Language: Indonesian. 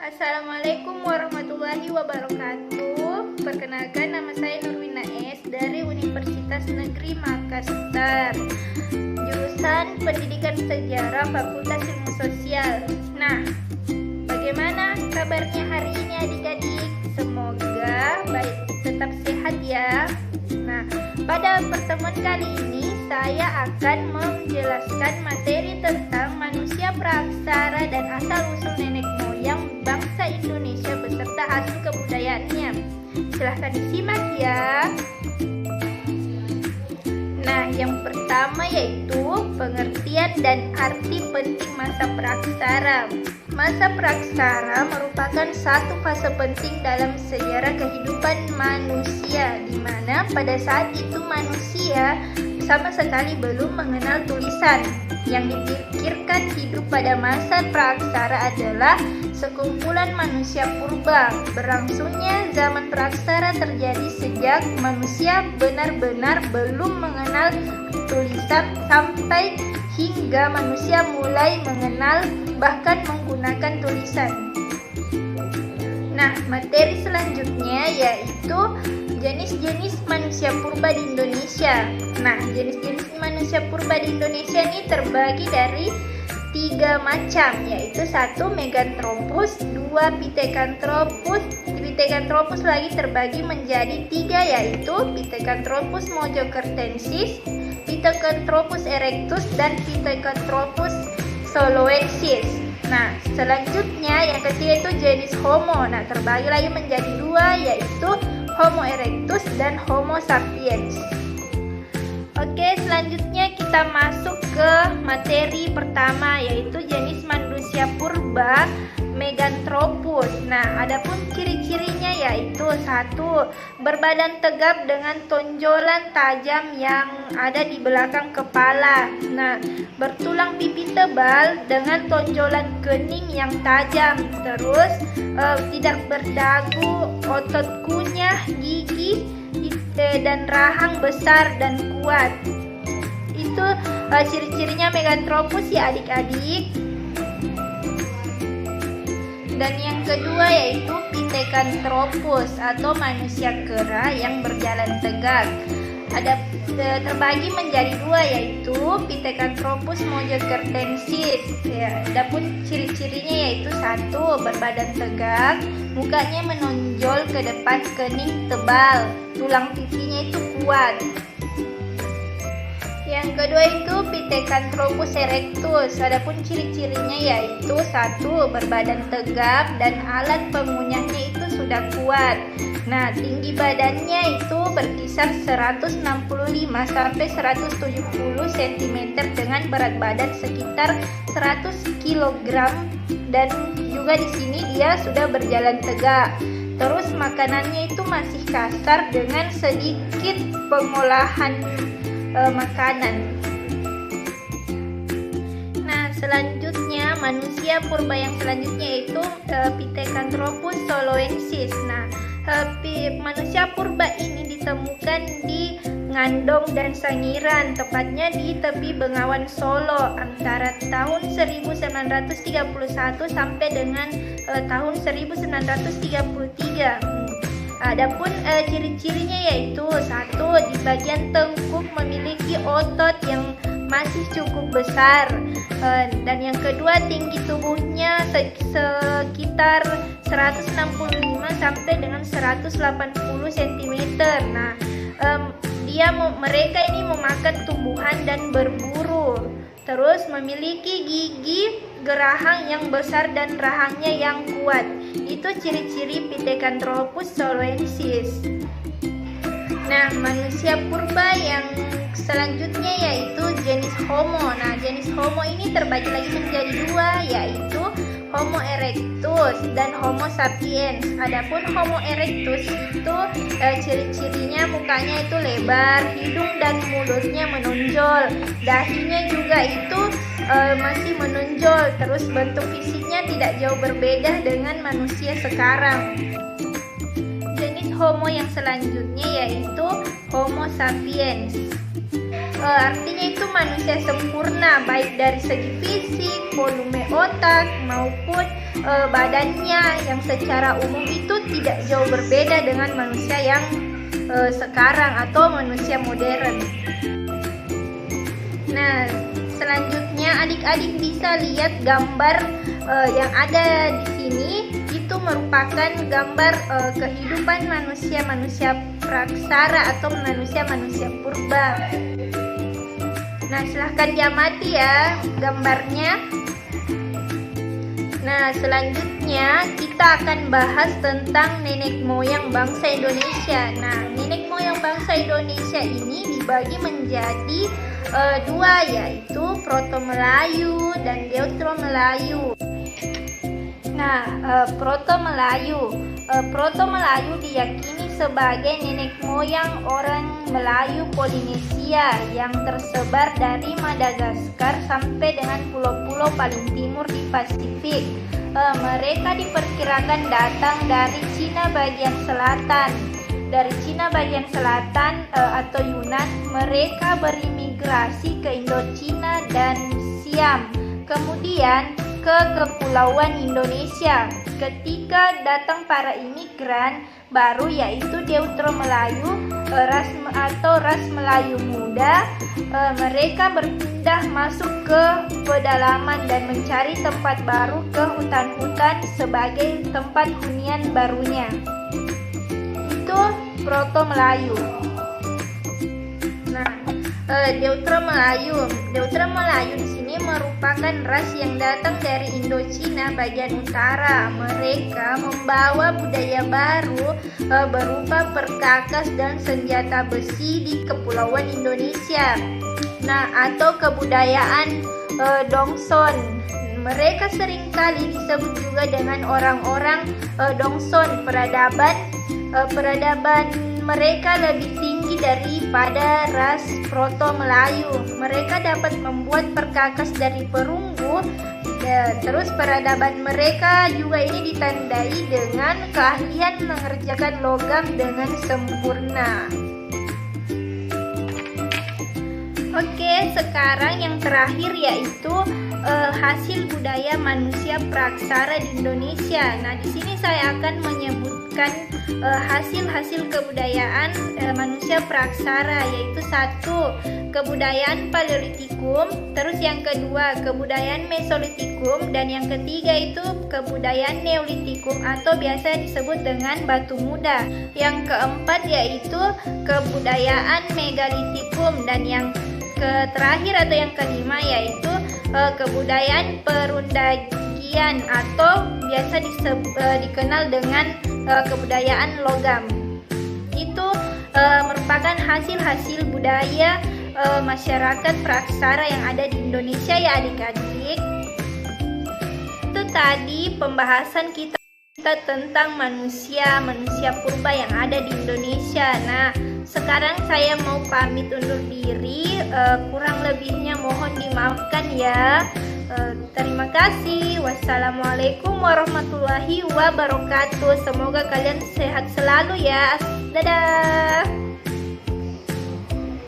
Assalamualaikum warahmatullahi wabarakatuh. Perkenalkan, nama saya Nurwina S. dari Universitas Negeri Makassar, jurusan Pendidikan Sejarah Fakultas Ilmu Sosial. Nah, bagaimana kabarnya hari ini adik-adik? Semoga baik, tetap sehat ya. Nah, pada pertemuan kali ini saya akan menjelaskan materi tentang manusia praaksara dan asal-usul nenek moyang bangsa Indonesia beserta hasil kebudayaannya. Silahkan disimak ya. Nah, yang pertama yaitu pengertian dan arti penting masa praaksara. Masa praaksara merupakan satu fase penting dalam sejarah kehidupan manusia, di mana pada saat itu manusia sama sekali belum mengenal tulisan. Yang dipikirkan hidup pada masa praaksara adalah sekumpulan manusia purba. Berlangsungnya zaman praaksara terjadi sejak manusia benar-benar belum mengenal tulisan sampai hingga manusia mulai mengenal bahkan menggunakan tulisan. Nah, materi selanjutnya yaitu jenis-jenis manusia purba di Indonesia. Nah, jenis-jenis manusia purba di Indonesia ini terbagi dari 3 macam, yaitu 1 Meganthropus, 2 Pithecanthropus. Pithecanthropus lagi terbagi menjadi 3, yaitu Pithecanthropus mojokertensis, Pithecanthropus erectus, dan Pithecanthropus zoloensis. Nah, selanjutnya yang ketiga itu jenis Homo. Nah, terbagi lagi menjadi 2, yaitu Homo erectus dan Homo sapiens. Oke, selanjutnya kita masuk ke materi pertama, yaitu jenis manusia purba Meganthropus. Nah, adapun ciri-cirinya yaitu 1. Berbadan tegap dengan tonjolan tajam yang ada di belakang kepala. Nah, bertulang pipi tebal dengan tonjolan kening yang tajam. Terus tidak berdagu, otot kunyah, gigi dan rahang besar dan kuat. Itu ciri-cirinya Meganthropus ya adik-adik. Dan yang kedua yaitu Pithecanthropus atau manusia kera yang berjalan tegak. Ada terbagi menjadi 2, yaitu Pithecanthropus mojokertensis. Ya, adapun ciri-cirinya yaitu 1. Berbadan tegak, mukanya menonjol ke depan, kening tebal, tulang pipinya itu kuat. Yang kedua itu Pithecanthropus erectus. Adapun ciri-cirinya yaitu 1. Berbadan tegap dan alat pengunyahnya itu sudah kuat. Nah, tinggi badannya itu berkisar 165 sampai 170 cm dengan berat badan sekitar 100 kg, dan juga di sini dia sudah berjalan tegak. Terus makanannya itu masih kasar dengan sedikit pengolahan makanan. Nah, selanjutnya manusia purba yang selanjutnya yaitu Pithecanthropus zoloensis. Nah, manusia purba ini ditemukan di Ngandong dan Sangiran, tepatnya di tepi Bengawan Solo antara tahun 1931 sampai dengan tahun 1933. Adapun ciri-cirinya yaitu 1. Di bagian tengkuk memiliki otot yang masih cukup besar, dan yang kedua tinggi tubuhnya sekitar 165 sampai dengan 180 cm. Nah, mereka ini memakan tumbuhan dan berburu. Terus memiliki gigi geraham yang besar dan rahangnya yang kuat. Itu ciri-ciri Pithecanthropus zoloensis. Nah, manusia purba yang selanjutnya yaitu jenis Homo. Nah, jenis Homo ini terbagi lagi menjadi 2, yaitu Homo erectus dan Homo sapiens. Adapun Homo erectus itu ciri-cirinya mukanya itu lebar, hidung dan mulutnya menonjol, dahinya juga itu masih menonjol. Terus bentuk fisiknya tidak jauh berbeda dengan manusia sekarang. Jenis Homo yang selanjutnya yaitu Homo sapiens. artinya itu manusia sempurna baik dari segi fisik, volume otak maupun badannya yang secara umum itu tidak jauh berbeda dengan manusia yang sekarang atau manusia modern. Nah, selanjutnya adik-adik bisa lihat gambar yang ada di sini. Itu merupakan gambar kehidupan manusia praksara atau manusia purba. Nah, silahkan diamati ya gambarnya. Nah, selanjutnya kita akan bahas tentang nenek moyang bangsa Indonesia. Nah, nenek moyang bangsa Indonesia ini dibagi menjadi dua, yaitu Proto Melayu dan Deutero Melayu. Nah, Proto Melayu diyakini sebagai nenek moyang orang Melayu Polinesia yang tersebar dari Madagaskar sampai dengan pulau-pulau paling timur di Pasifik. Mereka diperkirakan datang dari Cina bagian selatan. Dari Cina bagian selatan atau Yunan, mereka berimigrasi ke Indochina dan Siam. Kemudian ke Kepulauan Indonesia. Ketika datang para imigran baru, yaitu Deutero Melayu ras Melayu muda, mereka berpindah masuk ke pedalaman dan mencari tempat baru ke hutan-hutan sebagai tempat hunian barunya. Itu Proto Melayu. Nah, Deutero Melayu di sini merupakan ras yang datang dari Indochina bagian utara. Mereka membawa budaya baru berupa perkakas dan senjata besi di Kepulauan Indonesia. Nah, atau kebudayaan Dongson. Mereka seringkali disebut juga dengan orang-orang Dongson. Peradaban mereka lebih tinggi daripada ras Proto Melayu. Mereka dapat membuat perkakas dari perunggu. Terus peradaban mereka juga ini ditandai dengan keahlian mengerjakan logam dengan sempurna. Oke, sekarang yang terakhir yaitu hasil budaya manusia praksara di Indonesia. Nah, di sini saya akan menyebutkan hasil-hasil kebudayaan manusia praksara, yaitu satu, kebudayaan Paleolitikum, terus yang kedua kebudayaan Mesolitikum, dan yang ketiga itu kebudayaan Neolitikum atau biasa disebut dengan batu muda. Yang keempat yaitu kebudayaan Megalitikum, dan yang terakhir atau yang kelima yaitu kebudayaan Perundagian atau biasa dikenal dengan kebudayaan logam. Itu merupakan hasil-hasil budaya masyarakat praksara yang ada di Indonesia ya adik-adik. Itu tadi pembahasan kita tentang manusia purba yang ada di Indonesia. Nah, sekarang saya mau pamit undur diri, kurang lebihnya mohon dimaafkan ya. Terima kasih. Wassalamualaikum warahmatullahi wabarakatuh. Semoga kalian sehat selalu ya. Dadah.